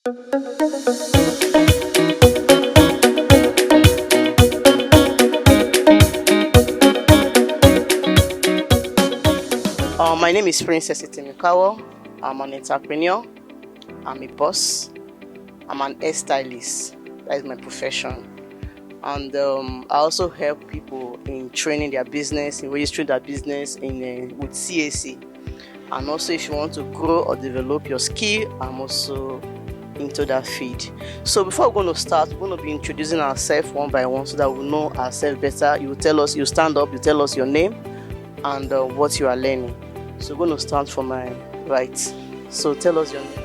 My name is Princess Itimikawa. I'm an entrepreneur. I'm a boss. I'm an hairstylist. That is my profession. And I also help people in training their business, in registering their business with CAC. And also, if you want to grow or develop your skill, I'm also into that field. So before we're going to start, we're going to be introducing ourselves one by one so that we know ourselves better. You tell us, you stand up, you tell us your name and what you are learning. So we're going to start from my right. So tell us your name.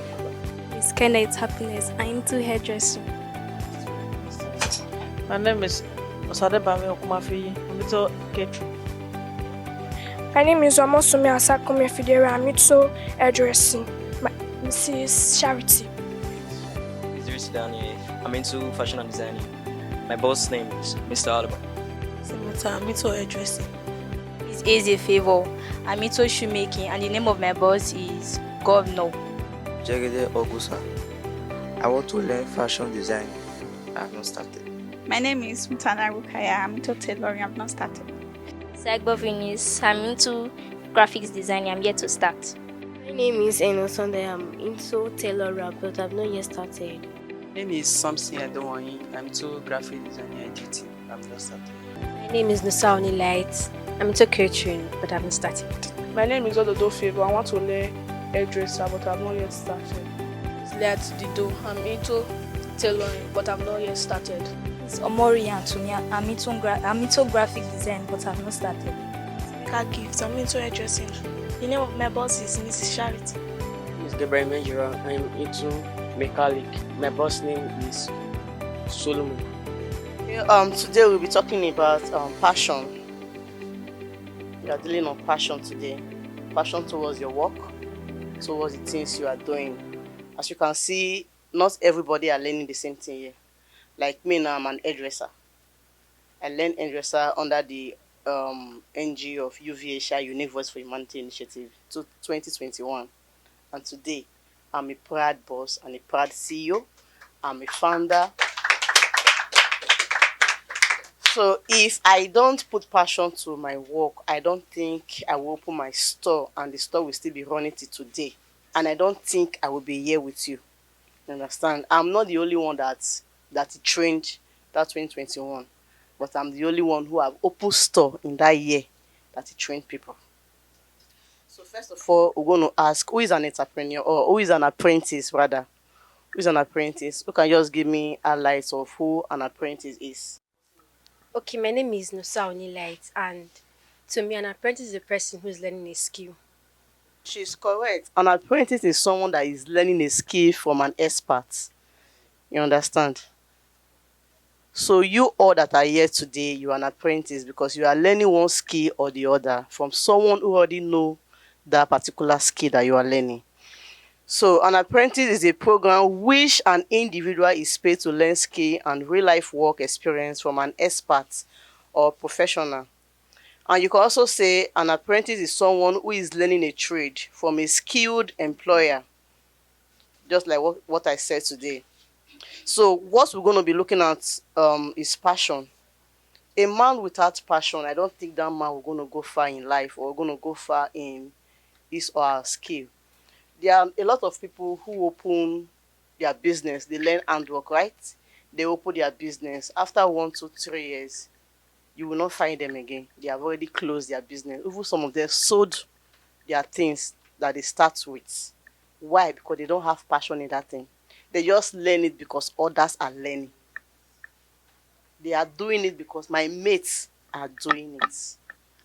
It's Kenneth Happiness. I'm into hairdressing. My name is Osadebami Okumafi. I'm into catering. My name is Omosumi Asakumi Fidera. I'm into hairdressing. This is Charity. Idris Daniel. I'm into fashion and designing. My boss name is Mr. Oliver. I'm into hairdressing. It's Easy Favor. I'm into shoemaking and the name of my boss is Governor. Jagede Ogusa. I want to learn fashion design. I have not started. My name is Mutana Rukaya. I'm into tailoring. I have not started. Sagbo Vinis. I'm into graphics design. I'm yet to start. My name is Eno Sunday. I'm into tailoring, but I've not yet started. My name is Samson Adewani. I'm into graphic design and editing. I've not started. My name is Nusauni Light. I'm into catering, but I haven't started. My name is Ododo Favor. I want to learn hairdresser, but I've not yet started. It's Leat Dido. I'm into tailoring, but I've not yet started. It's Omori Antonia. I'm into graphic design, but I've not started. Car gifts. I'm into hairdressing. The name of my boss is Mrs. Charity. It's Gabriel Menjira. I'm into mechanic. My boss name is Solomon. Today we'll be talking about passion. We are dealing on passion today. Passion towards your work, towards the things you are doing. As you can see, not everybody are learning the same thing here. Like me now, I'm an hairdresser. I learned hairdresser under the NG of U.V.H.I, Unique Voice for Humanity Initiative, 2021. And today, I'm a proud boss and a proud CEO. I'm a founder. So if I don't put passion to my work, I don't think I will open my store and the store will still be running till today. And I don't think I will be here with you. You understand? I'm not the only one that trained that 2021. But I'm the only one who have opened store in that year that trained people. So first of all, we're going to ask, who is an entrepreneur or who is an apprentice rather? Who is an apprentice? Who can just give me highlights of who an apprentice is? Okay, my name is Nusauni Light, and to me, an apprentice is a person who is learning a skill. She's correct. An apprentice is someone that is learning a skill from an expert. You understand? So you all that are here today, you are an apprentice because you are learning one skill or the other from someone who already know that particular skill that you are learning. So an apprentice is a program which an individual is paid to learn skill and real-life work experience from an expert or professional. And you can also say an apprentice is someone who is learning a trade from a skilled employer, just like what I said today. So what we're going to be looking at is passion. A man without passion, I don't think that man will going to go far in life or going to go far in his or her skill. There are a lot of people who open their business. They learn handwork, right? They open their business. After 1 to 3 years, you will not find them again. They have already closed their business. Even some of them sold their things that they start with. Why? Because they don't have passion in that thing. They just learn it because others are learning. They are doing it because my mates are doing it.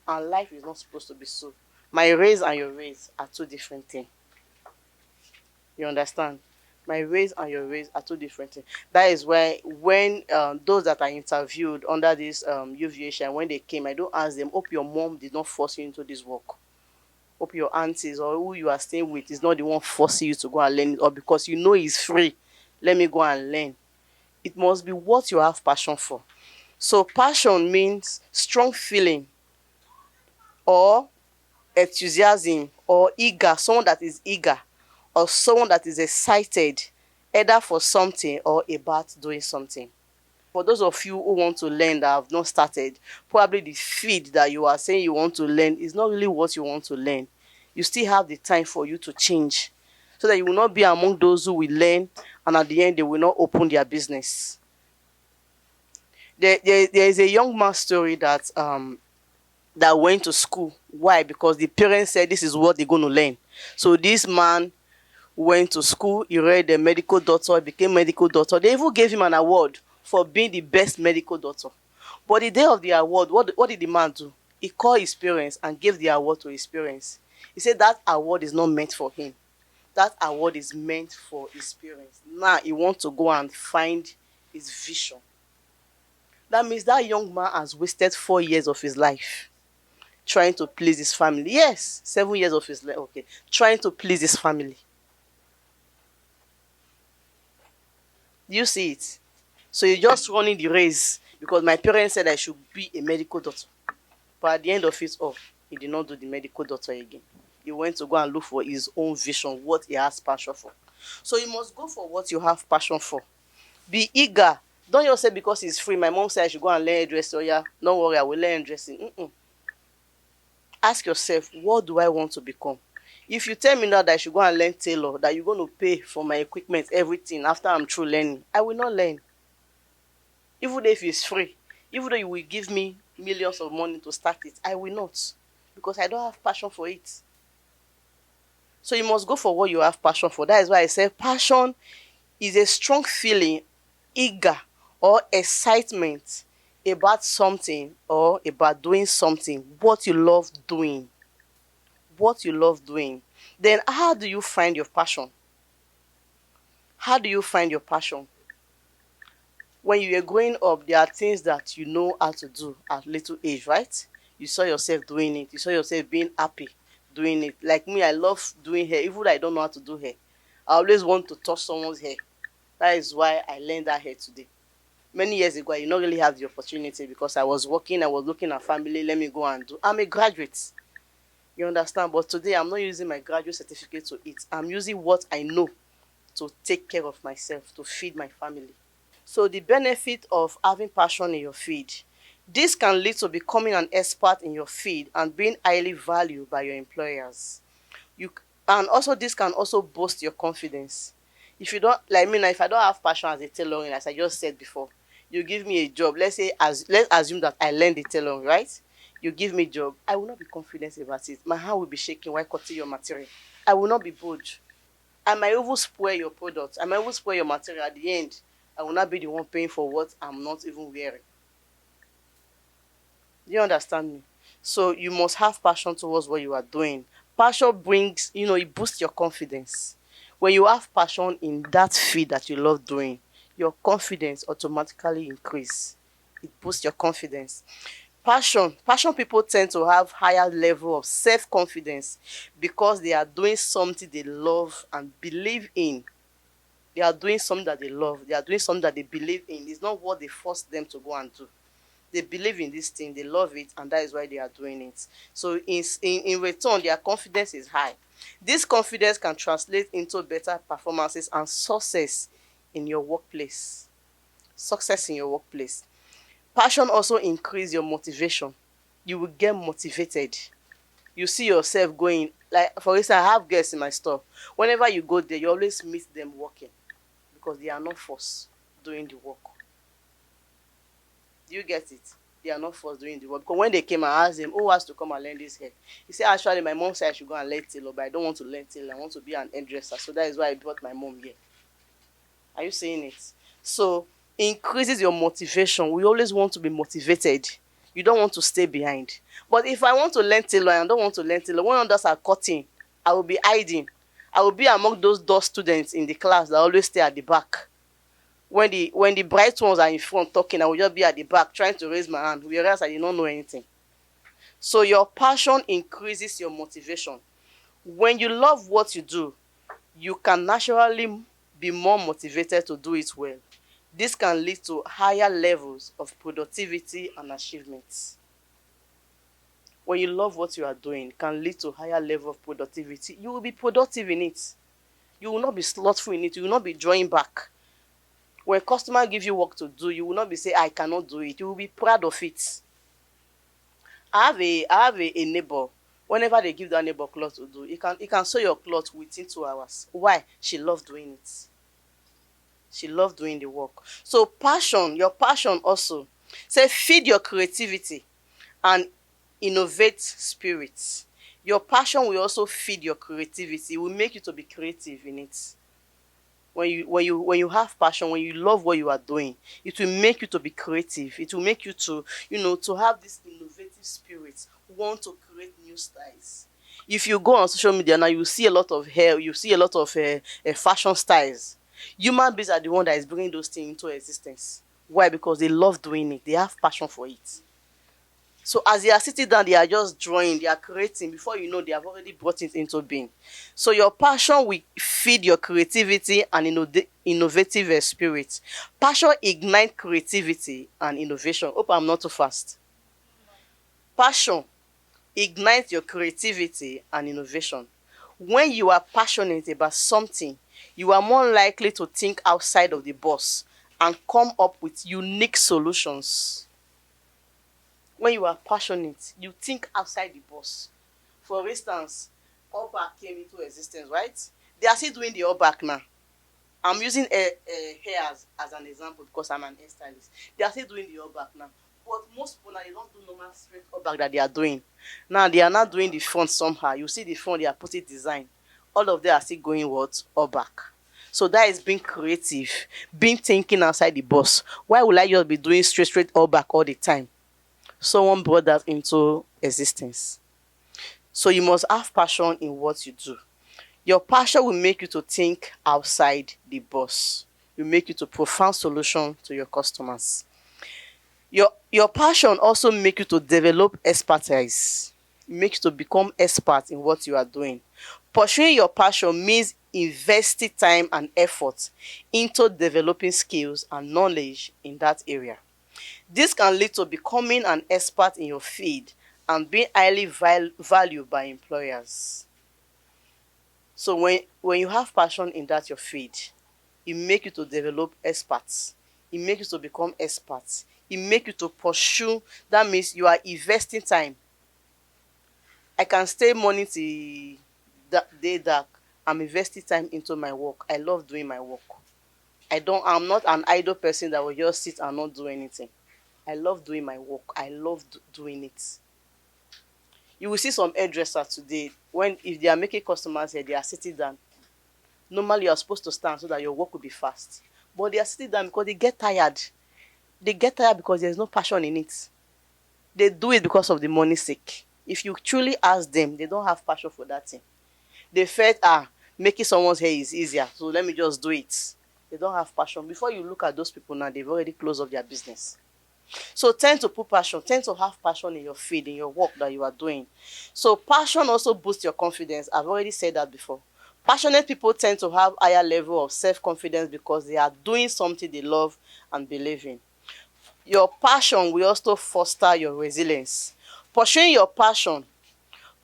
And life is not supposed to be so. My race and your race are two different things. You understand? My race and your race are two different things. That is why when those that are interviewed under this U.V.H.I, when they came, I don't ask them, hope your mom did not force you into this work. Hope your aunties or who you are staying with is not the one forcing you to go and learn it, or because you know it's free, let me go and learn. It must be what you have passion for. So passion means strong feeling or enthusiasm or eager, someone that is eager or someone that is excited either for something or about doing something. For those of you who want to learn that have not started, probably the field that you are saying you want to learn is not really what you want to learn. You still have the time for you to change so that you will not be among those who will learn and at the end they will not open their business. There is a young man story that went to school. Why? Because the parents said this is what they're going to learn. So this man went to school, he read the medical doctor, he became medical doctor. They even gave him an award for being the best medical doctor. But the day of the award, what did the man do? He called his parents and gave the award to his parents. He said that award is not meant for him. That award is meant for his parents. Now he wants to go and find his vision. That means that young man has wasted 4 years of his life trying to please his family. Yes, 7 years of his life. Okay, trying to please his family. Do you see it? So you're just running the race because my parents said I should be a medical doctor. But at the end of it all, he did not do the medical doctor again. He went to go and look for his own vision, what he has passion for. So you must go for what you have passion for. Be eager. Don't just say because it's free. My mom said I should go and learn hairdressing. Oh yeah, don't worry, I will learn hairdressing. Ask yourself, what do I want to become? If you tell me now that I should go and learn tailor, that you're going to pay for my equipment, everything, after I'm through learning, I will not learn. Even if it's free, even though you will give me millions of money to start it, I will not. Because I don't have passion for it. So you must go for what you have passion for. That is why I say passion is a strong feeling, eager or excitement about something or about doing something, what you love doing. What you love doing. Then how do you find your passion? How do you find your passion? When you were growing up, there are things that you know how to do at little age, right? You saw yourself doing it. You saw yourself being happy doing it. Like me, I love doing hair, even though I don't know how to do hair. I always want to touch someone's hair. That is why I learned that hair today. Many years ago, I did not really have the opportunity because I was working, I was looking at family, let me go and do. I'm a graduate. You understand? But today, I'm not using my graduate certificate to eat. I'm using what I know to take care of myself, to feed my family. So the benefit of having passion in your field. This can lead to becoming an expert in your field and being highly valued by your employers. And also this can also boost your confidence. If you don't, like me now, if I don't have passion as a tailoring, as I just said before, you give me a job. Let's assume that I learned the tailoring, right? You give me a job, I will not be confident about it. My hand will be shaking while cutting your material. I will not be bold. I might even spoil your product. I might even spoil your material. At the end, I will not be the one paying for what I'm not even wearing. Do you understand me? So you must have passion towards what you are doing. Passion brings, it boosts your confidence. When you have passion in that field that you love doing, your confidence automatically increase. It boosts your confidence. Passion people tend to have higher level of self-confidence because they are doing something they love and believe in. They are doing something that they love. They are doing something that they believe in. It's not what they force them to go and do. They believe in this thing, they love it, and that is why they are doing it. So in return, their confidence is high. This confidence can translate into better performances and success in your workplace. Success in your workplace. Passion also increases your motivation. You will get motivated. You see yourself going, like for instance, I have girls in my store. Whenever you go there, you always meet them working because they are not forced doing the work. Do you get it? They are not forced doing the work. Because when they came, I asked them, who has to come and learn this hair? He said, actually, my mom said I should go and learn tailor, but I don't want to learn tailor. I want to be an hairdresser. So that is why I brought my mom here. Are you saying it? So, increases your motivation. We always want to be motivated. You don't want to stay behind. But if I want to learn tailor and I don't want to learn tailor, when others are cutting, I will be hiding. I will be among those dull students in the class that always stay at the back. When the bright ones are in front talking, I will just be at the back trying to raise my hand, whereas I did not know anything. So your passion increases your motivation. When you love what you do, you can naturally be more motivated to do it well. This can lead to higher levels of productivity and achievements. When you love what you are doing, it can lead to higher level of productivity. You will be productive in it. You will not be slothful in it. You will not be drawing back. When customer give you work to do, you will not be say, I cannot do it. You will be proud of it. I have a neighbor. Whenever they give that neighbor cloth to do, he can sew your cloth within 2 hours. Why? She loved doing it. She loved doing the work. So passion, your passion also. Say feed your creativity and innovate spirit. Your passion will also feed your creativity. It will make you to be creative in it. When you have passion, when you love what you are doing, it will make you to be creative. It will make you to to have this innovative spirit, want to create new styles. If you go on social media now, you see a lot of hair, you see a lot of fashion styles. Human beings are the one that is bringing those things into existence. Why? Because they love doing it. They have passion for it. So as they are sitting down, they are just drawing, they are creating. Before you know, they have already brought it into being. So your passion will feed your creativity and innovative spirit. Passion ignite creativity and innovation. Hope I'm not too fast. Passion ignites your creativity and innovation. When you are passionate about something, you are more likely to think outside of the box and come up with unique solutions. When you are passionate, you think outside the box. For instance, Allback came into existence, right? They are still doing the Allback now. I'm using hair as an example because I'm an hairstylist. They are still doing the Allback now. But most people now, they don't do normal straight Allback that they are doing. Now they are not doing the front somehow. You see the front, they are putting design. All of them are still going what? Allback. So that is being creative, being thinking outside the box. Why would I just be doing straight Allback all the time? Someone brought that into existence. So you must have passion in what you do. Your passion will make you to think outside the box. Will make you to profound solution to your customers. Your passion also make you to develop expertise. It makes you to become expert in what you are doing. Pursuing your passion means investing time and effort into developing skills and knowledge in that area. This can lead to becoming an expert in your field and being highly valued by employers. So when you have passion in that your field, it make you to develop experts. It make you to become experts. It make you to pursue. That means you are investing time. I can stay morning till day dark. I'm investing time into my work. I love doing my work. I'm not an idle person that will just sit and not do anything. I love doing my work. I love doing it. You will see some hairdressers today, if they are making customers here, they are sitting down. Normally, you are supposed to stand so that your work will be fast. But they are sitting down because they get tired. They get tired because there is no passion in it. They do it because of the money's sake. If you truly ask them, they don't have passion for that thing. They felt, making someone's hair is easier, so let me just do it. They don't have passion. Before you look at those people now, they've already closed up their business. So tend to have passion in your field, in your work that you are doing. So passion also boosts your confidence. I've already said that before. Passionate people tend to have higher level of self-confidence because they are doing something they love and believe in. Your passion will also foster your resilience. Pursuing your passion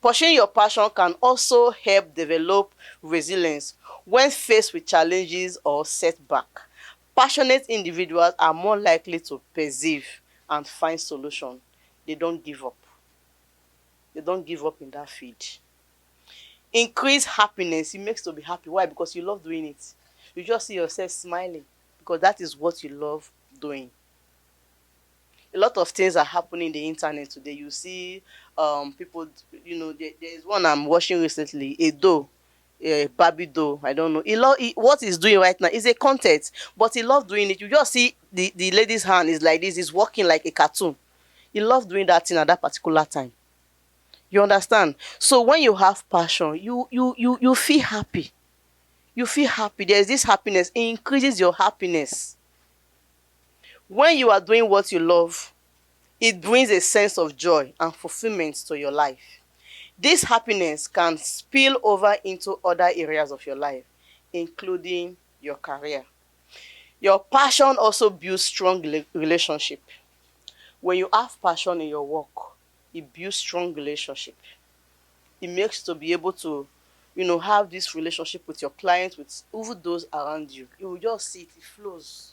can also help develop resilience when faced with challenges or setback. Passionate individuals are more likely to persevere and find solutions. They don't give up. They don't give up in that field. Increase happiness. It makes you to be happy. Why? Because you love doing it. You just see yourself smiling because that is what you love doing. A lot of things are happening in the internet today. You see people, there is one I'm watching recently, a doll, a Barbie doll, I don't know. What he's doing right now is a content, but he loves doing it. You just see the lady's hand is like this, is walking like a cartoon. He loves doing that thing at that particular time. You understand? So when you have passion, you feel happy. You feel happy. There's this happiness. It increases your happiness. When you are doing what you love, it brings a sense of joy and fulfillment to your life. This happiness can spill over into other areas of your life, including your career. Your passion also builds strong relationship. When you have passion in your work, it builds strong relationship. It makes you to be able to have this relationship with your clients, with even those around you. You will just see it flows.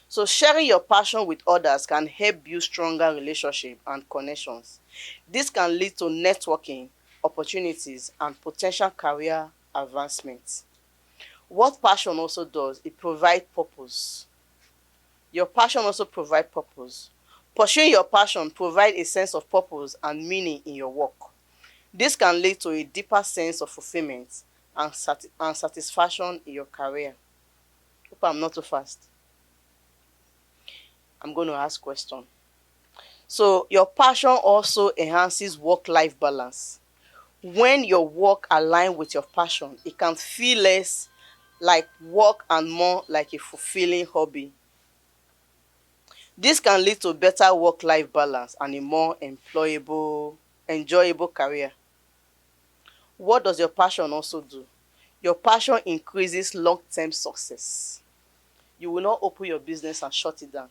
So sharing your passion with others can help build stronger relationships and connections. This can lead to networking, opportunities, and potential career advancement. What passion also does, it provides purpose. Your passion also provides purpose. Pursuing your passion provides a sense of purpose and meaning in your work. This can lead to a deeper sense of fulfillment and satisfaction in your career. Hope I'm not too fast. I'm going to ask question. So your passion also enhances work-life balance. When your work aligns with your passion, it can feel less like work and more like a fulfilling hobby. This can lead to better work-life balance and a more enjoyable career. What does your passion also do? Your passion increases long-term success. You will not open your business and shut it down.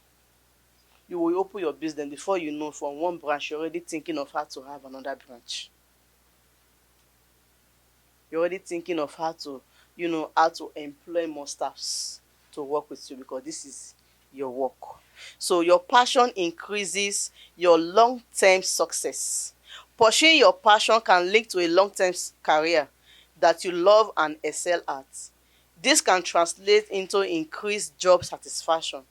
You will open your business, before you know, from one branch, you're already thinking of how to have another branch. You're already thinking of how to employ more staffs to work with you, because this is your work. So your passion increases your long-term success. Pursuing your passion can link to a long-term career that you love and excel at. This can translate into increased job satisfaction,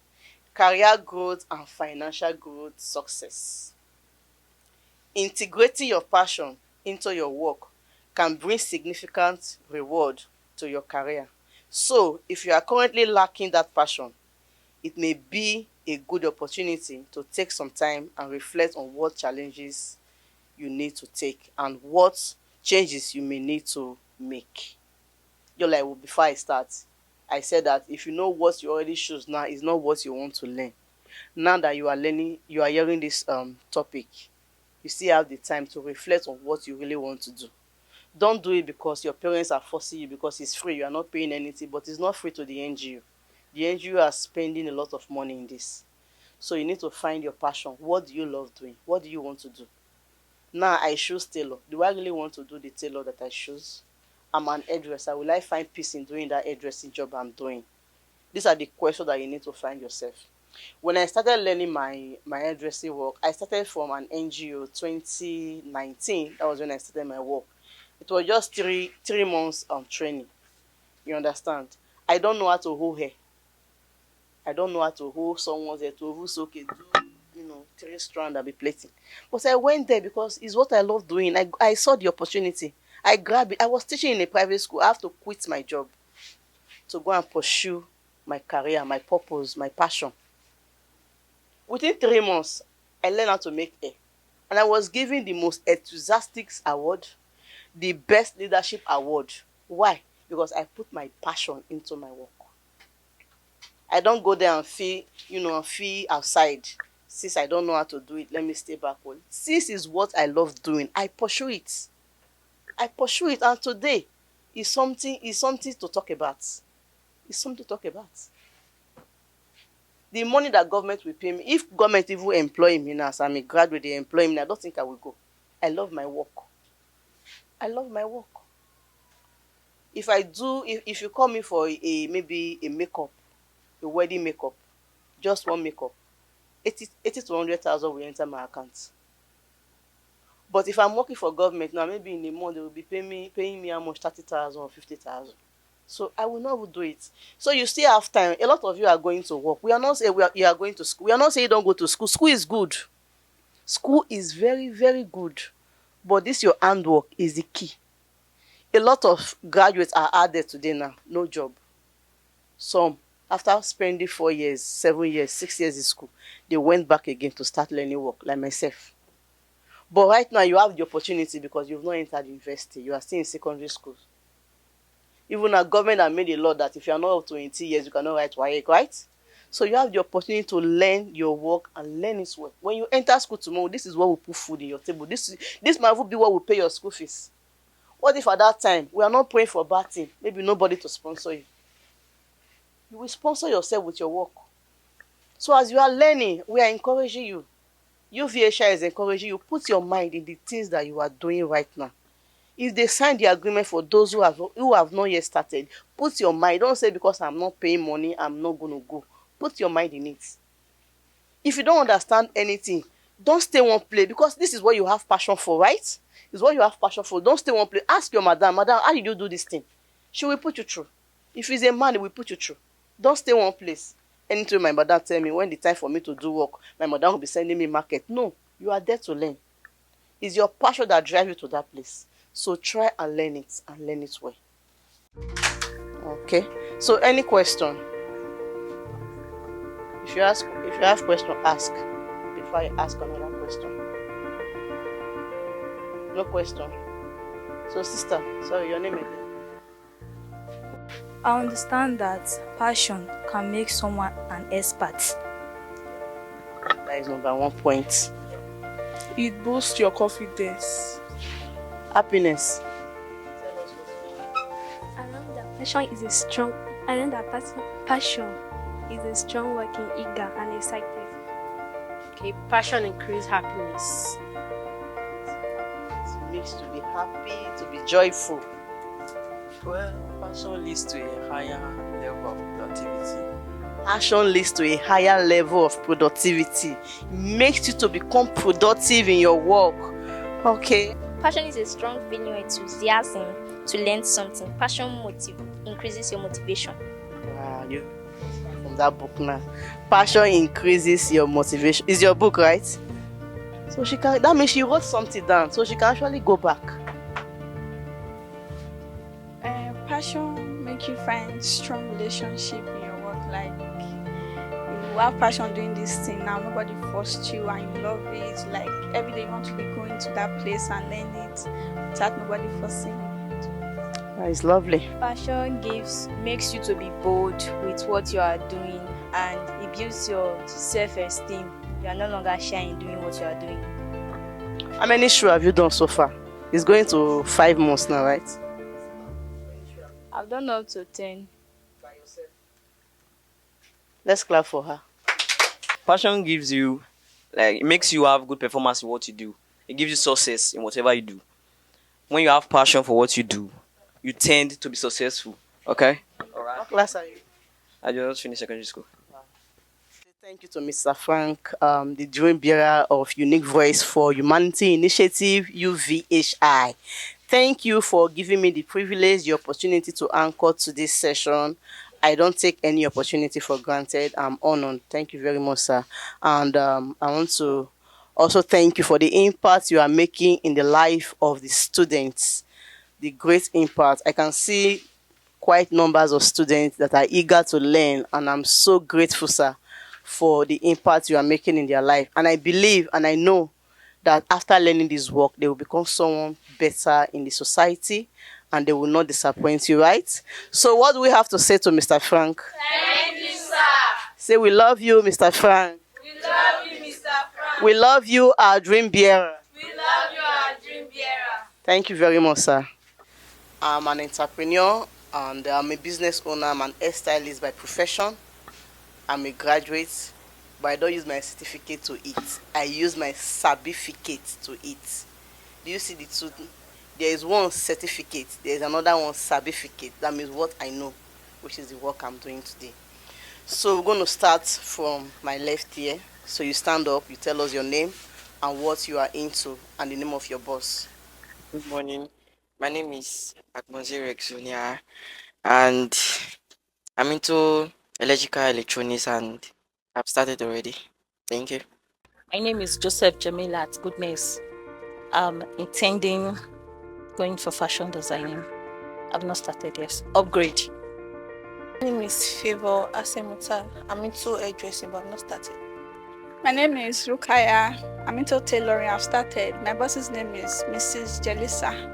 career growth, and financial growth success. Integrating your passion into your work can bring significant reward to your career. So, if you are currently lacking that passion, it may be a good opportunity to take some time and reflect on what challenges you need to take and what changes you may need to make. You're like, well, before I start, I said that if you know what you already choose now is not what you want to learn. Now that you are learning, you are hearing this topic, you still have the time to reflect on what you really want to do. Don't do it because your parents are forcing you, because it's free, you are not paying anything, but it's not free to the NGO. The NGO are spending a lot of money in this. So you need to find your passion. What do you love doing? What do you want to do? Now I choose tailor. Do I really want to do the tailor that I choose? I'm an hairdresser. Will I find peace in doing that hairdressing job I'm doing? These are the questions that you need to find yourself. When I started learning my hairdressing work, I started from an NGO 2019. That was when I started my work. It was just three months training. You understand? I don't know how to hold hair. I don't know how to hold someone's hair, to hold okay, do 3 strand and be plaiting. But I went there because it's what I love doing. I saw the opportunity. I grabbed it. I was teaching in a private school. I have to quit my job to go and pursue my career, my purpose, my passion. Within 3 months, I learned how to make hair. And I was given the most enthusiastic award, the best leadership award. Why? Because I put my passion into my work. I don't go there and feel outside. Since I don't know how to do it, let me stay backward. This is what I love doing. I pursue it. And today is something to talk about. It's something to talk about. The money that government will pay me, if government even employ me now, as I'm a graduate, they employ me, I don't think I will go. I love my work. If you call me for maybe a makeup, a wedding makeup, just one makeup, 80 to 100,000 will enter my account. But if I'm working for government now, maybe in a month they will be paying me how much, 30,000 or 50,000. So I will not do it. So you still have time. A lot of you are going to work. We are not saying you are going to school. We are not saying you don't go to school. School is good. School is very, very good. But this your handwork is the key. A lot of graduates are out there today now, no job. Some, after spending 4 years, 7 years, 6 years in school, they went back again to start learning work, like myself. But right now, you have the opportunity because you've not entered university. You are still in secondary school. Even our government has made a law that if you are not up to 20 years, you cannot write WAEC, right? So you have the opportunity to learn your work and learn its work. When you enter school tomorrow, this is what will put food in your table. This might be what will pay your school fees. What if at that time, we are not praying for bad thing, maybe nobody to sponsor you? You will sponsor yourself with your work. So as you are learning, we are encouraging you. U.V.H.I is encouraging you. Put your mind in the things that you are doing right now. If they sign the agreement for those who have not yet started, put your mind. Don't say because I'm not paying money, I'm not going to go. Put your mind in it. If you don't understand anything, don't stay one place, because this is what you have passion for, right? It's what you have passion for. Don't stay one place. Ask your madam, how did you do this thing? She will put you through. If it's a man, he will put you through. Don't stay one place. Anytime my mother tell me when the time for me to do work, my mother will be sending me market. No, you are there to learn. It's your passion that drives you to that place. So try and learn it well. Okay. So any question? If you have question, ask before I ask another question. No question. So sister, sorry, your name again? I understand that passion can make someone an expert. That is number 1 point. It boosts your confidence. Happiness. I learned that passion is a strong working, eager and excited. Okay, passion increases happiness. It makes to be happy, to be joyful. Well, passion leads to a higher level of productivity. Passion leads to a higher level of productivity. It makes you to become productive in your work. Okay. Passion is a strong feeling or enthusiasm to learn something. Passion increases your motivation. Wow, you from that book now. Passion increases your motivation. Is your book right? So that means she wrote something down, so she can actually go back. Passion make you find strong relationship in your work. Like you have passion doing this thing now, nobody forced you and you love it. Like every day you want to be going to that place and learn it without nobody forcing you. That is lovely. Passion makes you to be bold with what you are doing, and it builds your self-esteem. You are no longer shy in doing what you are doing. How many shows have you done so far? It's going to 5 months now, right? I've done up to 10. By yourself. Let's clap for her. Passion gives you, it makes you have good performance in what you do. It gives you success in whatever you do. When you have passion for what you do, you tend to be successful. Okay? Alright. What class are you? I just finished secondary school. Wow. Thank you to Mr. Frank, the dream bearer of Unique Voice for Humanity Initiative, U.V.H.I. Thank you for giving me the privilege, the opportunity to anchor today's session. I don't take any opportunity for granted. I'm honored. Thank you very much, sir. And I want to also thank you for the impact you are making in the life of the students. The great impact. I can see quite numbers of students that are eager to learn, and I'm so grateful, sir, for the impact you are making in their life. And I believe and I know that after learning this work, they will become someone better in the society and they will not disappoint you, right? So what do we have to say to Mr. Frank? Thank you, sir. Say, we love you, Mr. Frank. We love you, Mr. Frank. We love you, our dream bearer. We love you, our dream bearer. Thank you very much, sir. I'm an entrepreneur and I'm a business owner. I'm an hairstylist by profession. I'm a graduate, but I don't use my certificate to eat. I use my certificate to eat. Do you see the two? There is one certificate, there is another one certificate. That means what I know, which is the work I'm doing today. So we're going to start from my left here. So you stand up, you tell us your name and what you are into and the name of your boss. Good morning. My name is Akmonzi Rexonia and I'm into electrical electronics and I've started already. Thank you. My name is Joseph Jamilat Goodness. I'm intending going for fashion designing. I've not started yet. Upgrade. My name is Favor Asemuta. I'm into hairdressing, but I've not started. My name is Rukaya. I'm into tailoring. I've started. My boss's name is Mrs. Jelisa.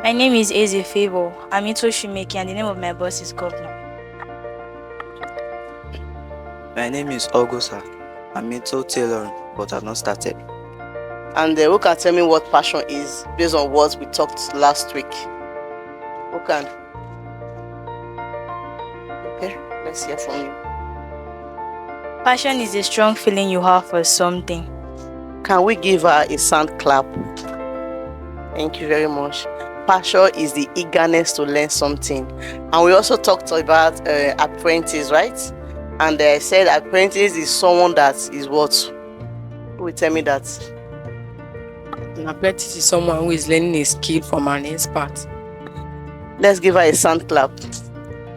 My name is Eze Favor. I'm into shoemaking and the name of my boss is Governor. My name is Augusta. I'm into tailoring, but I've not started. And who can tell me what passion is based on what we talked last week? Who can? Okay, let's hear from you. Passion is a strong feeling you have for something. Can we give her a sound clap? Thank you very much. passion is the eagerness to learn something. And we also talked about apprentice, right? And I said apprentice is someone that is what? Who will tell me that? An apprentice is someone who is learning a skill from an expert. Let's give her a sound clap.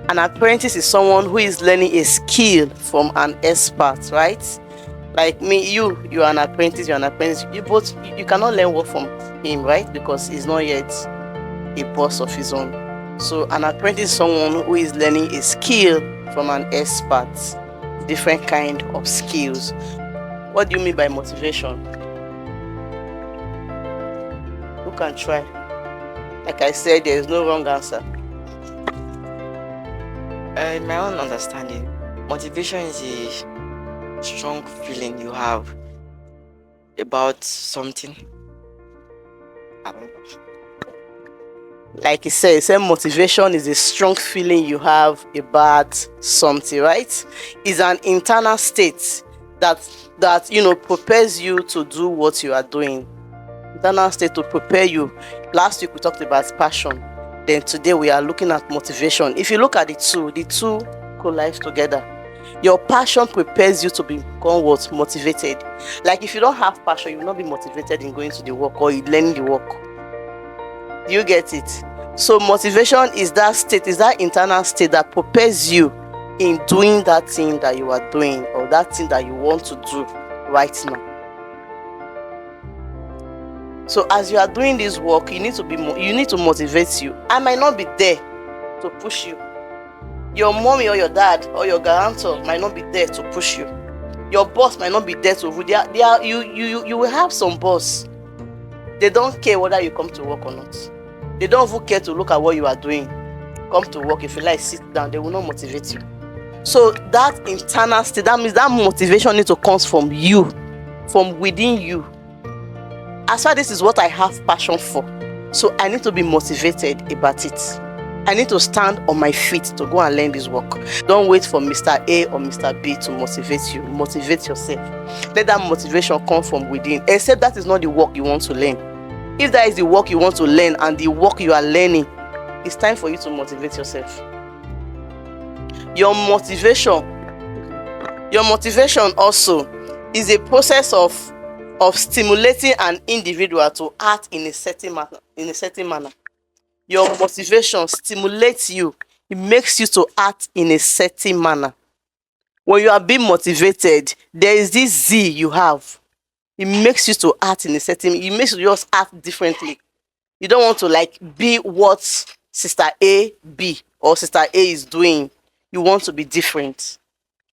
An apprentice is someone who is learning a skill from an expert, right? Like me, you are an apprentice, you're an apprentice. You cannot learn work from him, right? Because he's not yet a boss of his own. So an apprentice is someone who is learning a skill from an expert. Different kind of skills. What do you mean by motivation? Who can try? Like I said, there is no wrong answer. In my own understanding, motivation is a strong feeling you have about something. I don't know. Like he said motivation is a strong feeling you have about something, right? It's an internal state that prepares you to do what you are doing. Internal state to prepare you. Last week we talked about passion. Then today we are looking at motivation. If you look at the two collide together. Your passion prepares you to become what? Motivated. Like if you don't have passion, you will not be motivated in going to the work or in learning the work. Do you get it? So motivation is that state, is that internal state that prepares you in doing that thing that you are doing or that thing that you want to do right now. So as you are doing this work, you need to motivate you. I might not be there to push you. Your mommy or your dad or your guarantor might not be there to push you. Your boss might not be there to you will have some boss. They don't care whether you come to work or not. They don't even care to look at what you are doing. Come to work, if you like, sit down. They will not motivate you. So that internal state, that means that motivation needs to come from you, from within you. As far as this is what I have passion for, so I need to be motivated about it. I need to stand on my feet to go and learn this work. Don't wait for Mr. A or Mr. B to motivate you. Motivate yourself. Let that motivation come from within. Except that is not the work you want to learn. If that is the work you want to learn and the work you are learning, it's time for you to motivate yourself. Your motivation also is a process of stimulating an individual to act in a certain manner. Your motivation stimulates you. It makes you to act in a certain manner. When you are being motivated, there is this Z you have. It makes you to act in a certain. It makes you just act differently. You don't want to be what Sister A be or Sister A is doing. You want to be different.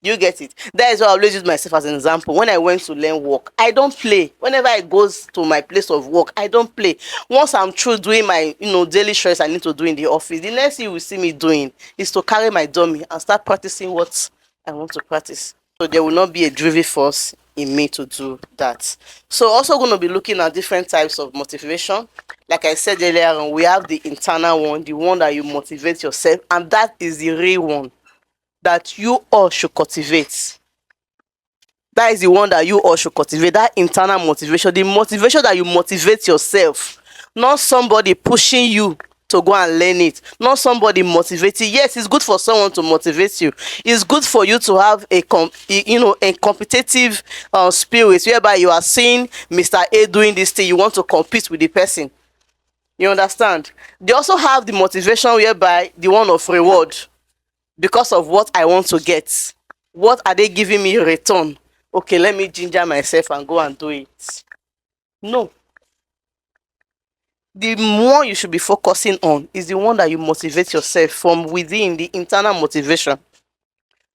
You get it? That is why I always use myself as an example. When I went to learn work, I don't play. Whenever I go to my place of work, I don't play. Once I'm through doing my daily stress I need to do in the office, the next thing you will see me doing is to carry my dummy and start practicing what I want to practice. So there will not be a driving force in me to do that. So also going to be looking at different types of motivation. Like I said earlier on, we have the internal one, the one that you motivate yourself, and that is the real one that you all should cultivate. That is the one that you all should cultivate, that internal motivation, the motivation that you motivate yourself, not somebody pushing you to go and learn it, not somebody motivating. Yes, it's good for someone to motivate you. It's good for you to have a competitive spirit whereby you are seeing Mr. A doing this thing, you want to compete with the person. You understand? They also have the motivation whereby the one of reward. Because of what I want to get. What are they giving me in return? Okay, let me ginger myself and go and do it. No. The more you should be focusing on is the one that you motivate yourself from within, the internal motivation.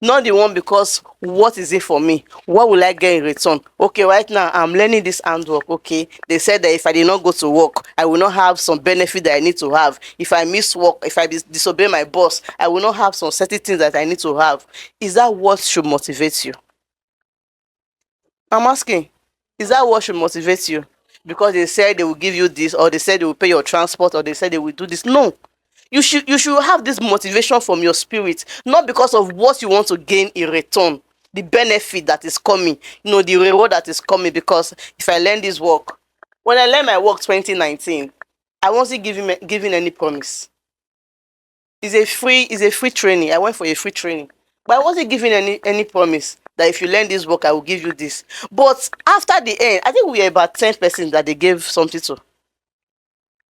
Not the one because what is it for me? What will I get in return? Okay, right now I'm learning this handwork. Okay, they said that if I did not go to work, I will not have some benefit that I need to have. If I miss work, if I disobey my boss, I will not have some certain things that I need to have. Is that what should motivate you? I'm asking. Is that what should motivate you? Because they said they will give you this, or they said they will pay your transport, or they said they will do this. No. You should have this motivation from your spirit, not because of what you want to gain in return, the benefit that is coming, the reward that is coming. Because if I learn this work, when I learned my work 2019, I wasn't giving any promise. It's a free training. I went for a free training. But I wasn't giving any promise that if you learn this work, I will give you this. But after the end, I think we were about 10 persons that they gave something to.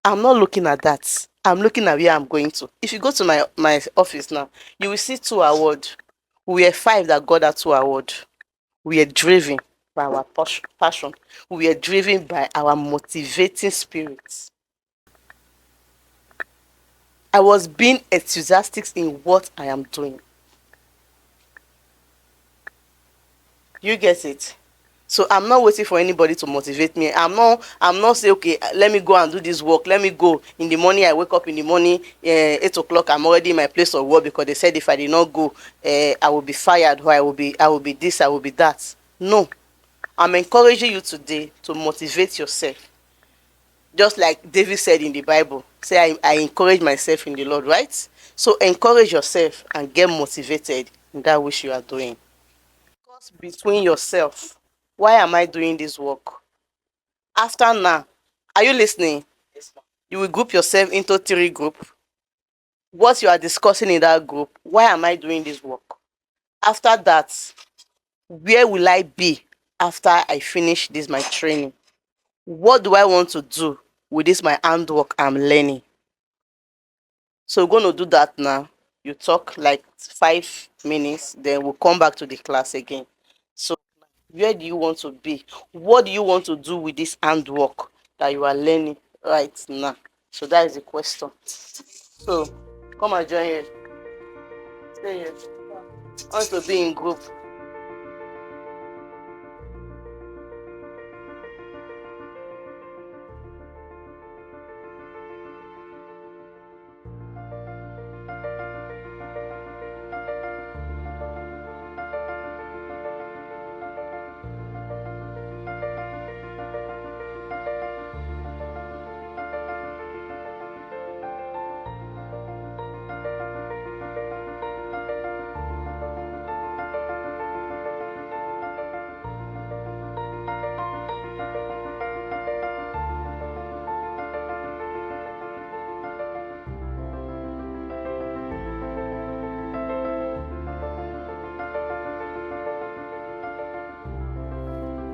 I'm not looking at that. I'm looking at where I'm going to. If you go to my office now, you will see 2 awards. We were 5 that got that 2 awards. We are driven by our passion. We are driven by our motivating spirits. I was being enthusiastic in what I am doing. You get it? So I'm not waiting for anybody to motivate me. I'm not saying, okay, let me go and do this work. Let me go. In the morning, I wake up in the morning, 8 o'clock, I'm already in my place of work because they said if I did not go, I will be fired, or I will be this, I will be that. No. I'm encouraging you today to motivate yourself. Just like David said in the Bible, say, I encourage myself in the Lord, right? So encourage yourself and get motivated in that which you are doing. Discuss between yourself. Why am I doing this work? After now, are you listening? You will group yourself into 3 groups. What you are discussing in that group, why am I doing this work? After that, where will I be after I finish this my training? What do I want to do with this my handwork I'm learning? So we're going to do that now. You talk like 5 minutes, then we'll come back to the class again. So where do you want to be? What do you want to do with this handwork that you are learning right now? So that is the question. So come and join here. Stay here. I want to be in group.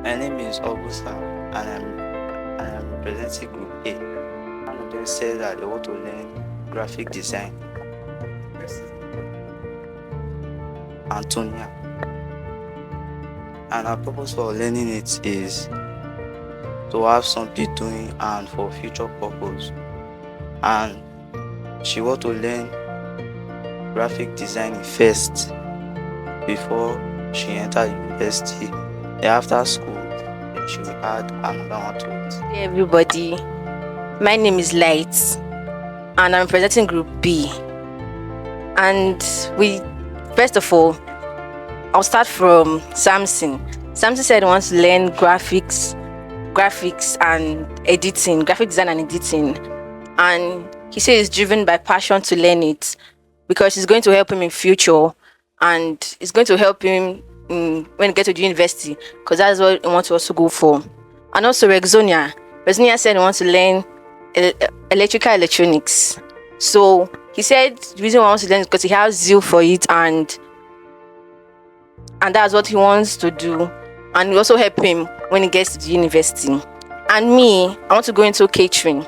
My name is Augusta and I'm representing Group A. One of them said that they want to learn graphic design. Antonia. And our purpose for learning it is to have something doing and for future purpose. And she want to learn graphic design first before she entered university. Then after school, then she will add another one to it. Hey everybody, my name is Light and I'm representing Group B. And first of all, I'll start from Samson. Samson said he wants to learn graphics and editing, graphic design and editing. And he says he's driven by passion to learn it because it's going to help him in future and it's going to help him when he gets to the university because that's what he wants to also go for. And also Rexonia said he wants to learn electrical electronics. So he said the reason why he wants to learn is because he has zeal for it and that's what he wants to do, and it also help him when he gets to the university. And me, I want to go into catering,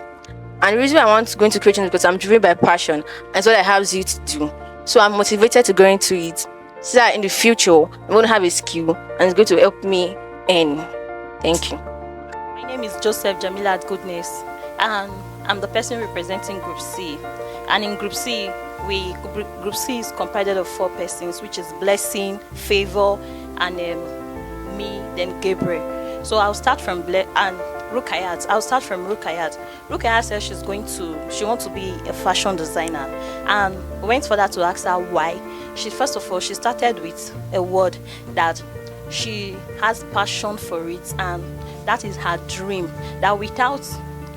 and the reason I want to go into catering is because I'm driven by passion and it's what I have zeal to do. So I'm motivated to go into it so that in the future I'm going to have a skill and it's going to help me earn. Thank you. My name is Joseph Jamilat Goodness and I'm the person representing Group C. And in Group C, Group C is comprised of 4 persons, which is Blessing, Favor, and me, then Gabriel. So I'll start from Rukayat. I'll start from Rukayat. Rukayat says she wants to be a fashion designer, and we went for that to ask her why. First of all, she started with a word that she has passion for it, and that is her dream. That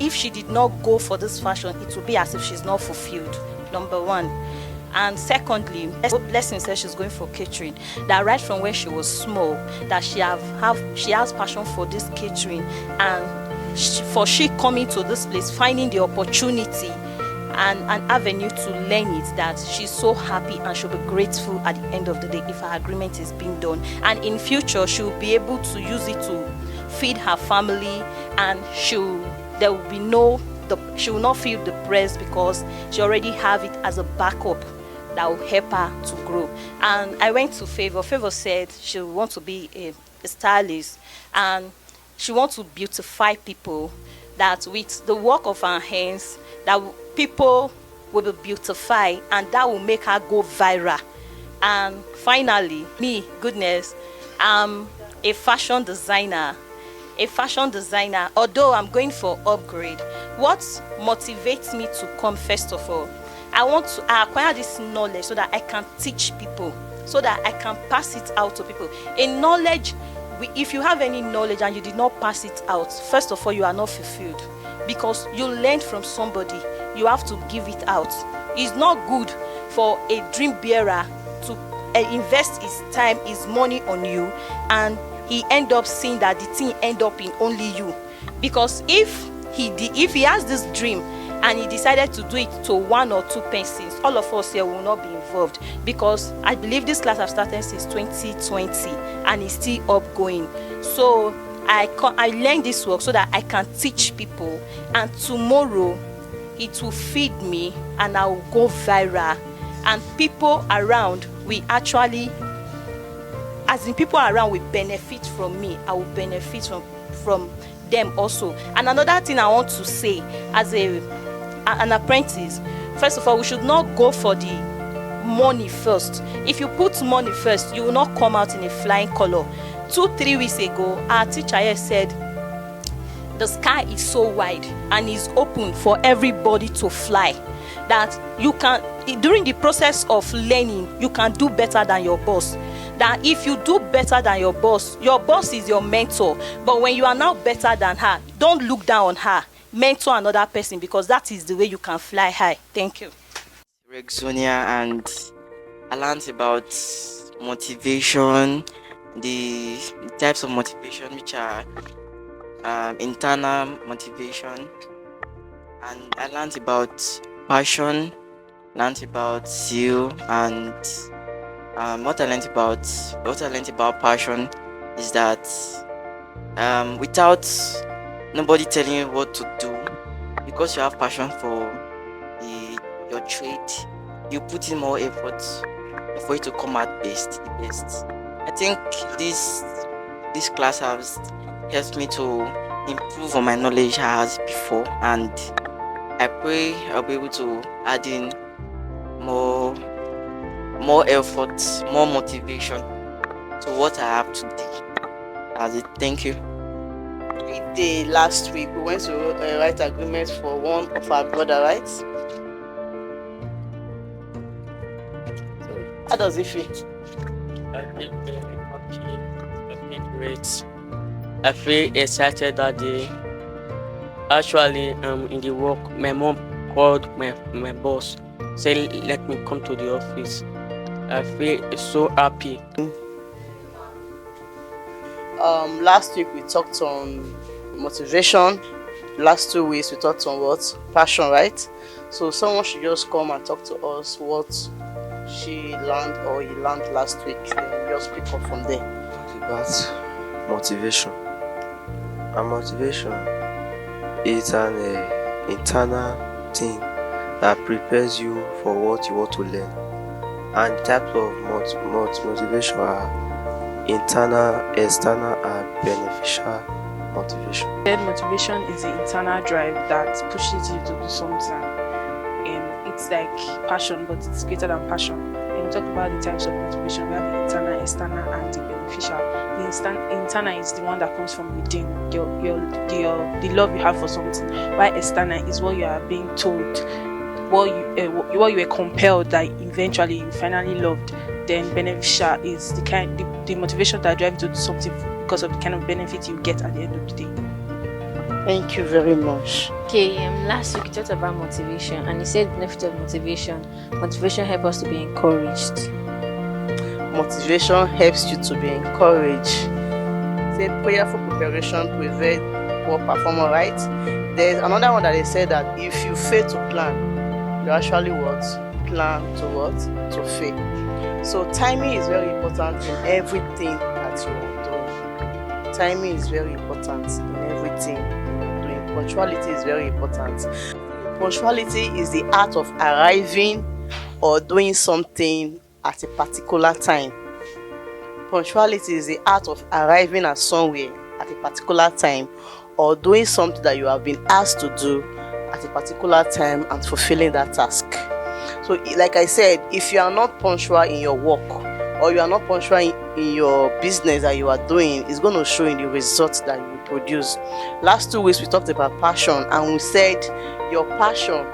if she did not go for this fashion, it would be as if she's not fulfilled. Number 1. And secondly, Blessing says she's going for catering. That right from when she was small, that she has passion for this catering, and for she coming to this place, finding the opportunity and an avenue to learn it, that she's so happy and she'll be grateful at the end of the day if her agreement is being done. And in future, she'll be able to use it to feed her family, and she will not feel depressed because she already have it as a backup that will help her to grow. And I went to Favor. Favor said she wants to be a stylist, and she wants to beautify people, that with the work of her hands, that people will be beautified, and that will make her go viral. And finally, me, goodness, I'm a fashion designer. Although I'm going for upgrade, what motivates me to come, first of all, I acquire this knowledge so that I can teach people, so that I can pass it out to people. In knowledge, if you have any knowledge and you did not pass it out, first of all, you are not fulfilled, because you learned from somebody. You have to give it out. It's not good for a dream bearer to invest his time, his money on you, and he end up seeing that the thing end up in only you. Because if he has this dream and he decided to do it to one or two persons, all of us here will not be involved, because I believe this class has started since 2020 and is still upgoing. So I learned this work so that I can teach people, and tomorrow it will feed me and I will go viral, and people around will actually, as in people around will benefit from me, I will benefit from them also. And another thing I want to say, as an apprentice, first of all, we should not go for the money first. If you put money first, you will not come out in a flying color. 2-3 weeks ago, our teacher here said the sky is so wide and is open for everybody to fly, that you can, during the process of learning, you can do better than your boss. That if you do better than your boss is your mentor. But when you are now better than her, don't look down on her. Mentor another person, because that is the way you can fly high. Thank you. Rexonia, and I learned about motivation, the types of motivation, which are internal motivation, and I learned about passion, learned about zeal, and what I learned about passion is that without nobody telling you what to do, because you have passion for your trade, you put in more effort for it to come out the best. I think this class has helped me to improve on my knowledge as before, and I pray I'll be able to add in more effort, more motivation to what I have today. That's it. Thank you. The last week we went to write agreement for one of our brother, right? So, how does it feel? I feel very happy. I feel great. I feel excited that day. Actually, in the work, my mom called my boss, saying let me come to the office. I feel so happy. Last week we talked on motivation. Last 2 weeks we talked on what? Passion, right? So someone should just come and talk to us what she learned or he learned last week. Then we'll just pick up from there. About motivation. And motivation is an internal thing that prepares you for what you want to learn. And types of motivation are internal, external, and beneficial motivation. Motivation is the internal drive that pushes you to do something. It's like passion, but it's greater than passion. And we talk about the types of motivation. We have the internal, external, and the beneficial. The internal is the one that comes from within, the love you have for something. While external is what you are being told, what you were compelled that eventually you finally loved. Then beneficial is the motivation that drives you to do something because of the kind of benefit you get at the end of the day. Thank you very much. Okay, last week we talked about motivation, and he said benefit of motivation. Motivation helps us to be encouraged. Motivation helps you to be encouraged. Say prayerful preparation poor performer, right? There's another one that they said that if you fail to plan, you actually what? Plan to what? To fail. So timing is very important in everything that you are doing. Timing is very important in everything you're doing. Punctuality is very important. Punctuality is the art of arriving or doing something at a particular time. Punctuality is the art of arriving at somewhere at a particular time or doing something that you have been asked to do at a particular time and fulfilling that task. So like I said, if you are not punctual in your work or you are not punctual in your business that you are doing, it's going to show in the results that you will produce. Last 2 weeks we talked about passion, and we said your passion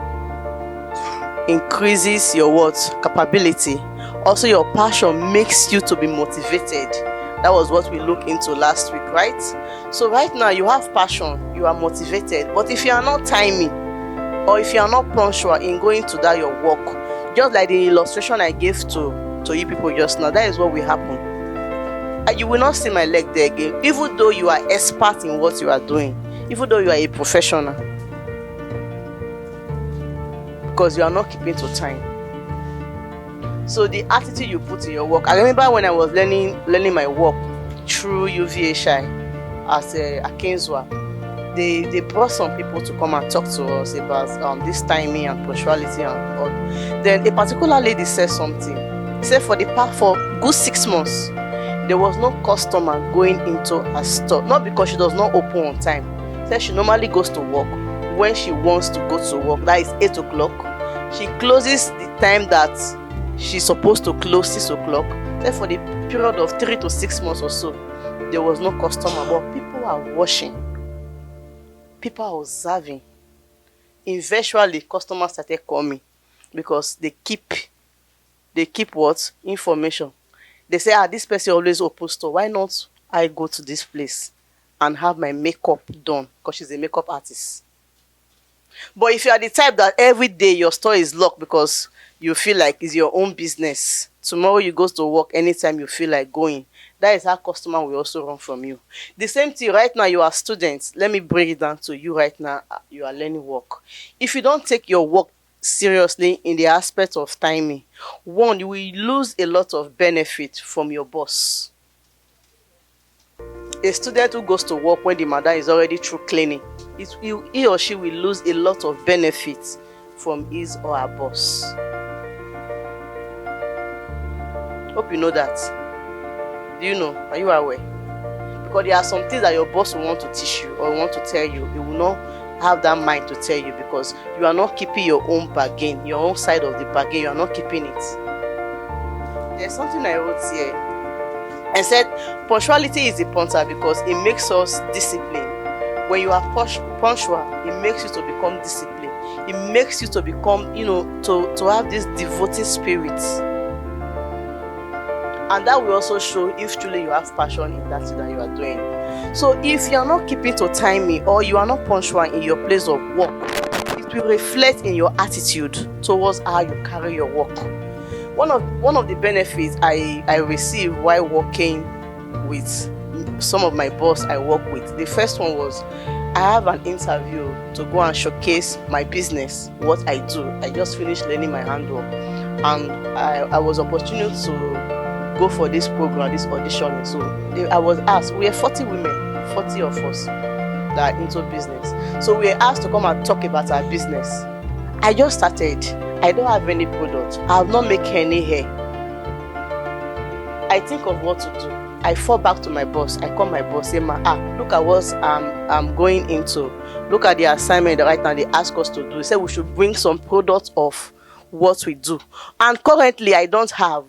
increases your what? Capability. Also, your passion makes you to be motivated. That was what we looked into last week, right? So right now you have passion, you are motivated, but if you are not timing or if you are not punctual in going to that your work, just like the illustration I gave to you people just now, that is what will happen. And you will not see my leg there again, even though you are expert in what you are doing, even though you are a professional, because you are not keeping to time. So the attitude you put in your work. I remember when I was learning my work through U.V.H.I at Kingswa, they brought some people to come and talk to us about this timing and punctuality and all. Then a particular lady said something. She said for good 6 months, there was no customer going into her store. Not because she does not open on time. She said she normally goes to work when she wants to go to work. That is 8 o'clock. She closes the time that she's supposed to close 6 o'clock. Then for the period of 3 to 6 months or so, there was no customer, but people are watching, people are observing. Eventually, customers started coming because they keep what? Information. They say, this person always opens store. Why not I go to this place and have my makeup done? Because she's a makeup artist. But if you are the type that every day your store is locked because you feel like it's your own business, tomorrow you go to work anytime you feel like going, that is how customer will also run from you. The same thing right now, you are students. Let me break it down to you right now. You are learning work. If you don't take your work seriously in the aspect of timing, one, you will lose a lot of benefit from your boss. A student who goes to work when the madam is already through cleaning, he or she will lose a lot of benefits from his or her boss. Hope you know that. Do you know? Are you aware? Because there are some things that your boss will want to teach you or want to tell you. He will not have that mind to tell you because you are not keeping your own bargain, your own side of the bargain. You are not keeping it. There's something I wrote here. I said punctuality is important because it makes us disciplined. When you are punctual, it makes you to become disciplined. It makes you to become, to have this devoted spirit. And that will also show if truly you have passion in that thing that you are doing. So if you are not keeping to timing or you are not punctual in your place of work, it will reflect in your attitude towards how you carry your work. One of the benefits I received while working with some of my boss I work with, the first one was I have an interview to go and showcase my business, what I do. I just finished learning my handwork, and I was opportune to go for this program, this audition. So I was asked, we are 40 women, 40 of us that are into business. So we were asked to come and talk about our business. I just started. I don't have any product. I have not made any hair. I think of what to do. I fall back to my boss. I call my boss, say, look at what I'm going into. Look at the assignment right now they ask us to do. They said we should bring some products of what we do. And currently I don't have.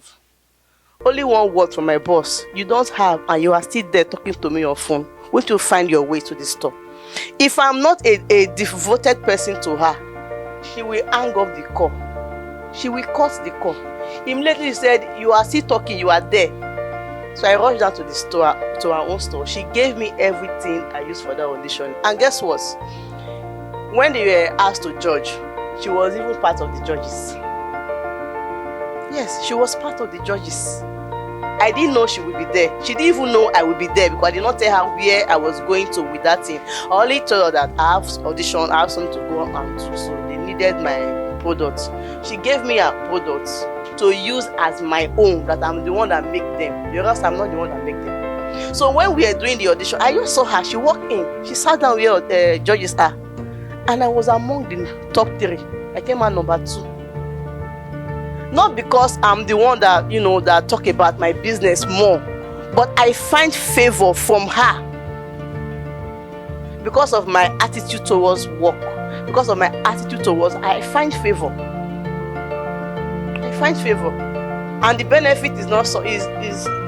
Only one word from my boss. You don't have, and you are still there talking to me on phone. Won't you find your way to the store? If I'm not a devoted person to her, she will hang up the call. She will cut the call. Immediately she said, you are still talking, you are there. So I rushed down to the store, to her own store. She gave me everything I used for that audition. And guess what? When they were asked to judge, she was even part of the judges. Yes, she was part of the judges. I didn't know she would be there. She didn't even know I would be there because I did not tell her where I was going to with that thing. I only told her that I have audition, I have something to go and do, so they needed my products. She gave me her products to use as my own, that I'm the one that make them. The rest I'm not the one that make them. So when we were doing the audition, I just saw her. She walked in. She sat down where judges are, and I was among the top 3. I came out number 2. Not because I'm the one that that talk about my business more, but I find favor from her because of my attitude towards work, because of my attitude towards. I find favor. I find favor, and the benefit is not so is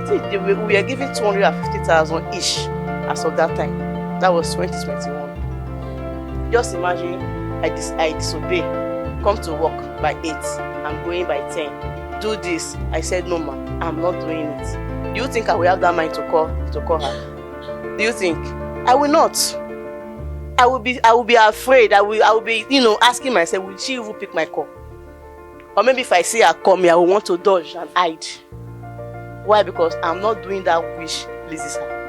we are giving 250,000 each as of that time. That was 2021. Just imagine I disobey, come to work by 8, I'm going by 10. Do this. I said no ma, I'm not doing it. Do you think I will have that mind to call her? Do you think? I will not. I will be afraid. I will be asking myself, will she even pick my call? Or maybe if I see her call me, I will want to dodge and hide. Why? Because I'm not doing that which pleases her.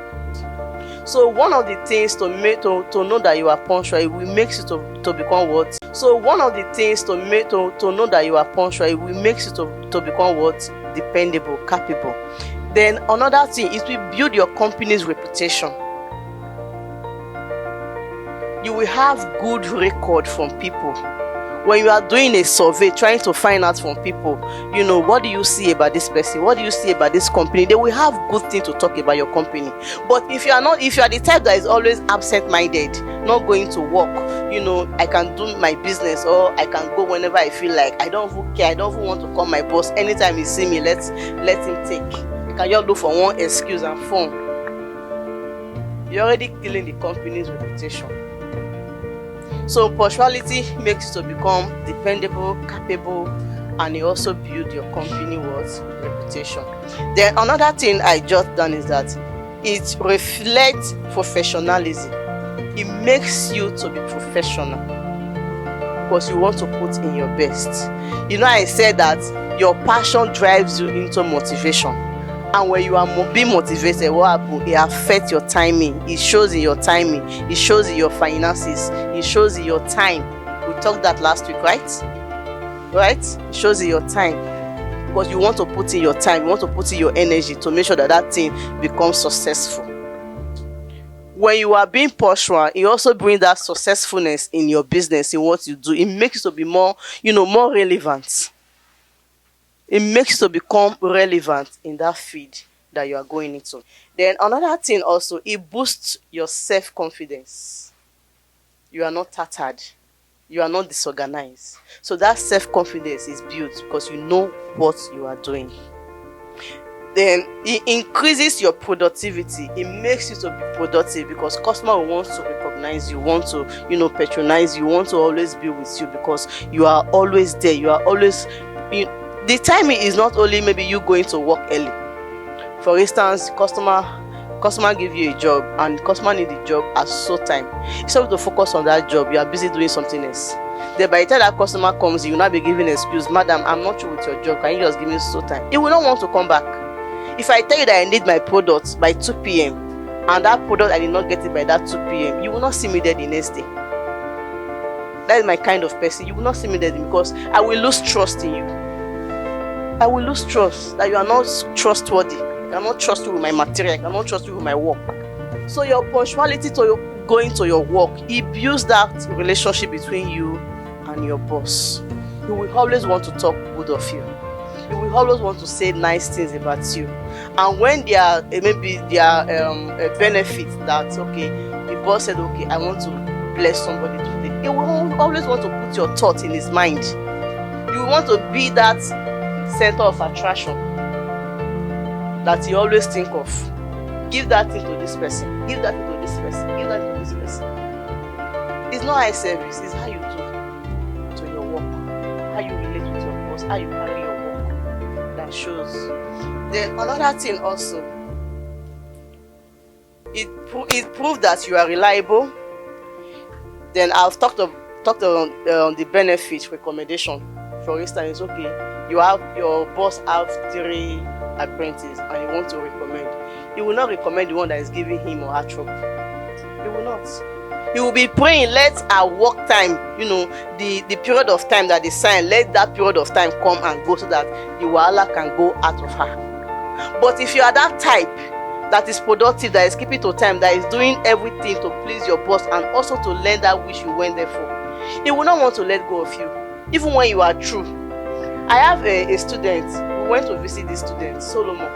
So one of the things to know that you are punctual, it will make you to become what? So one of the things to know that you are punctual, it will make you to become what? Dependable, capable. Then another thing, it will build your company's reputation. You will have good record from people. When you are doing a survey, trying to find out from people, what do you see about this person? What do you see about this company? They will have good things to talk about your company. But if you are the type that is always absent-minded, not going to work, I can do my business, or I can go whenever I feel like. I don't even care. I don't even want to call my boss. Anytime he see me, let him take. You can just look for one excuse and phone. You're already killing the company's reputation. So punctuality makes you to become dependable, capable, and it also build your company reputation. Then another thing I jot down is that it reflects professionalism. It makes you to be professional because you want to put in your best. I said that your passion drives you into motivation. And when you are being motivated, what happens? It affects your timing. It shows in your timing. It shows in your finances. It shows in your time. We talked that last week, right? Right? It shows in your time. Because you want to put in your time. You want to put in your energy to make sure that thing becomes successful. When you are being punctual, it also brings that successfulness in your business, in what you do. It makes you to be more, more relevant. It makes you to become relevant in that field that you are going into. Then another thing also, it boosts your self-confidence. You are not tattered. You are not disorganized. So that self-confidence is built because you know what you are doing. Then it increases your productivity. It makes you to be productive because customer wants to recognize you, want to, patronize you, want to always be with you because you are always there. You are always... The timing is not only maybe you going to work early. For instance, customer give you a job and customer need the job at so time. Instead of to focus on that job, you are busy doing something else. Then by the time that customer comes, you will not be giving an excuse, madam, I'm not sure with your job. Can you just give me so time? He will not want to come back. If I tell you that I need my product by 2 p.m. and that product I did not get it by that 2 p.m., you will not see me there the next day. That is my kind of person. You will not see me there because I will lose trust in you. I will lose trust that you are not trustworthy. I cannot trust you with my material. I cannot trust you with my work. So your punctuality to going to your work, it builds that relationship between you and your boss. He will always want to talk good of you. He will always want to say nice things about you. And when there are a benefit that, okay, the boss said, okay, I want to bless somebody today, he will always want to put your thought in his mind. You will want to be that center of attraction that you always think of. Give that thing to this person. Give that thing to this person. Give that to this person. It's not eye service. It's how you do to your work. How you relate with your boss. How you carry your work. That shows. Then another thing also. It proves that you are reliable. Then I've talked on the benefit recommendation. For instance, it's okay. Your boss have 3 apprentice and you want to recommend, you will not recommend the one that is giving him or her trouble. You will not. You will be praying, let our work time, the period of time that they sign, let that period of time come and go so that the wahala can go out of her. But if you are that type that is productive, that is keeping to time, that is doing everything to please your boss and also to learn that which you went there for, he will not want to let go of you, even when you are true. I have a student, we went to visit this student, Solomon.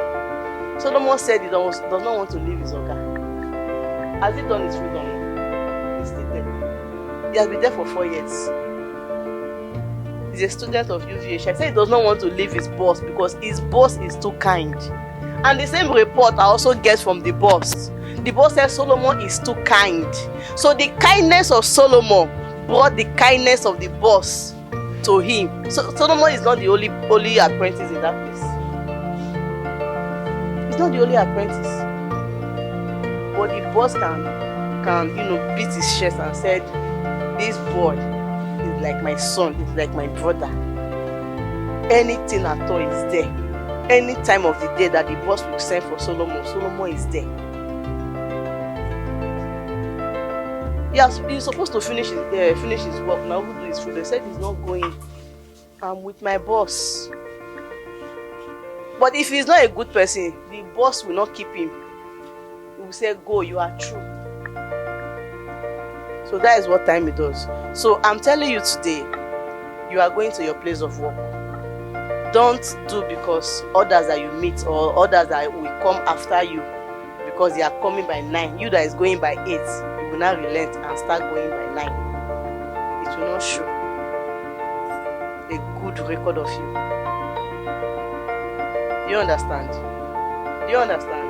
Solomon said he does not want to leave his oga. Has he done his freedom? He's still there. He has been there for 4 years. He's a student of U.V.H.I. Said he does not want to leave his boss because his boss is too kind. And the same report I also get from the boss. The boss said Solomon is too kind. So the kindness of Solomon brought the kindness of the boss to him. So Solomon is not the only apprentice in that place. He's not the only apprentice. But the boss can beat his chest and said, this boy is like my son, is like my brother. Anything at all is there. Any time of the day that the boss will send for Solomon, Solomon is there. Yes, he's supposed to finish his work. Now who do his food? They said he's not going. I'm with my boss. But if he's not a good person, the boss will not keep him. He will say, go, you are true. So that is what time it does. So I'm telling you today, you are going to your place of work. Don't do because others that you meet or others that will come after you because they are coming by 9. You that is going by 8, you will not relent and start going by 9. It will not show a good record of you. Do you understand? Do you understand?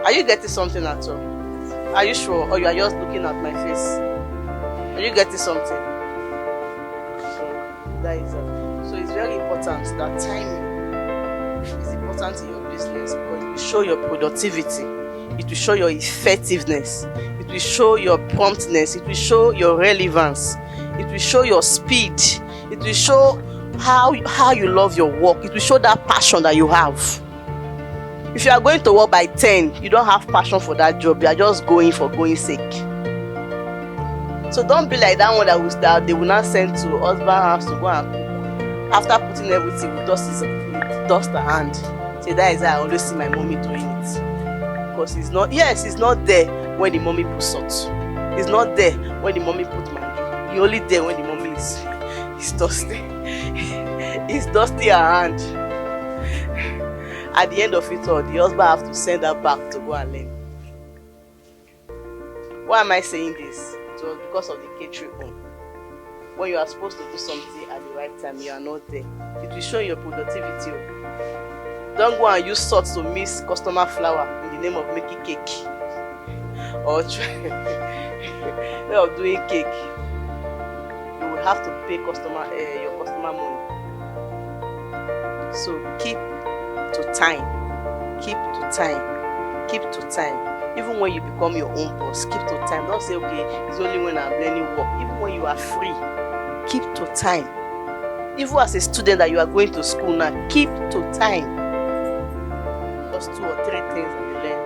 Are you getting something at all? Are you sure? Or you are just looking at my face? Are you getting something? So that is so it's very important that timing is important in your business because it will show your productivity, it will show your effectiveness, it will show your promptness, it will show your relevance, it will show your speed, it will show how you love your work, it will show that passion that you have. If you are going to work by 10, you don't have passion for that job, you are just going for going sake. So don't be like that one that they will not send to husband house to go and cook. After putting everything with dust her hand. Say that is how I always see my mommy doing it. Because it's not there when the mommy puts salt. It's not there when the mommy puts maggi. It's only there when the mommy is dusty. It's dusty her hand. At the end of it all, the husband have to send her back to go and learn. Why am I saying this? It was because of the catering home. When you are supposed to do something at the right time, you are not there. It will show your productivity. Don't go and use salt to mix customer flour in the name of making cake. Or way of doing cake. You will have to pay your customer money. So keep to time. Keep to time. Keep to time. Even when you become your own boss, keep to time. Don't say, okay, it's only when I'm learning work. Even when you are free, keep to time. Even as a student that you are going to school now, keep to time. Just 2 or 3 things that you learn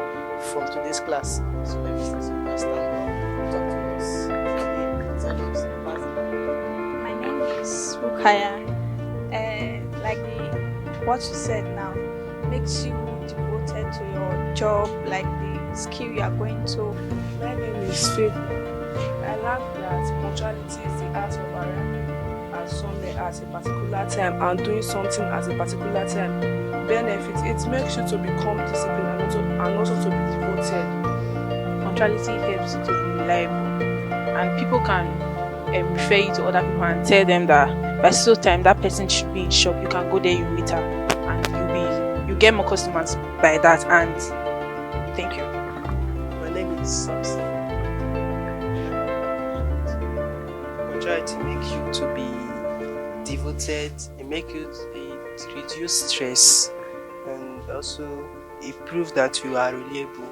from today's class. So let me see, you stand up, talk to us. My name is Rukaya. Like what you said now makes you devoted to your job, like the skill you are going to. My name is Faith. I learned that punctuality is the art of arriving at somewhere at a particular time and doing something at a particular time. Benefit, it makes you to become disciplined and also to be devoted. Punctuality helps you to be reliable, and people can refer you to other people and tell them that by so time that person should be in shop. You can go there, you meet her, and you get more customers by that. And thank you. My name is Samson. Punctuality makes you to be devoted. It makes you reduce stress, and also it proves that you are reliable.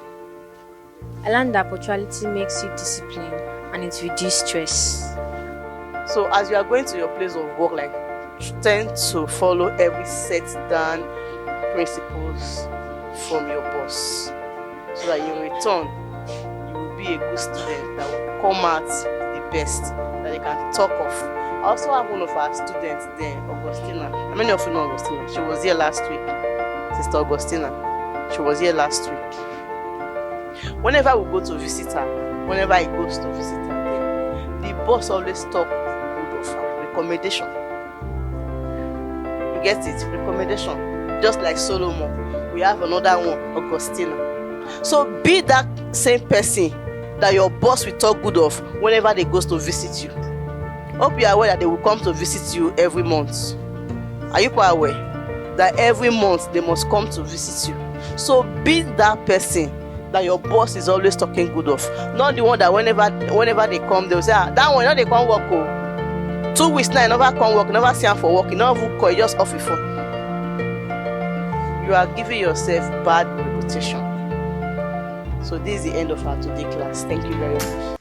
I learned that punctuality makes you disciplined and it reduces stress. So as you are going to your place of work, like tend to follow every set down principles from your boss, so that in return you will be a good student that will come out the best that they can talk of. I also have one of our students there, Augustina. How many of you know Augustina? She was here last week. Sister Augustina. She was here last week. Whenever we go to visit her, whenever he goes to visit her, the boss always talk good of her. Recommendation. You get it? Recommendation. Just like Solomon, we have another one, Augustina. So be that same person that your boss will talk good of whenever they goes to visit you. Hope you are aware that they will come to visit you every month. Are you quite aware that every month they must come to visit you? So be that person that your boss is always talking good of, not the one that whenever they come they will say, that one, they can't work. Oh, 2 weeks now, you never come work, you never see him for work, you never call, you just off your phone. You are giving yourself bad reputation. So this is the end of our today class. Thank you very much.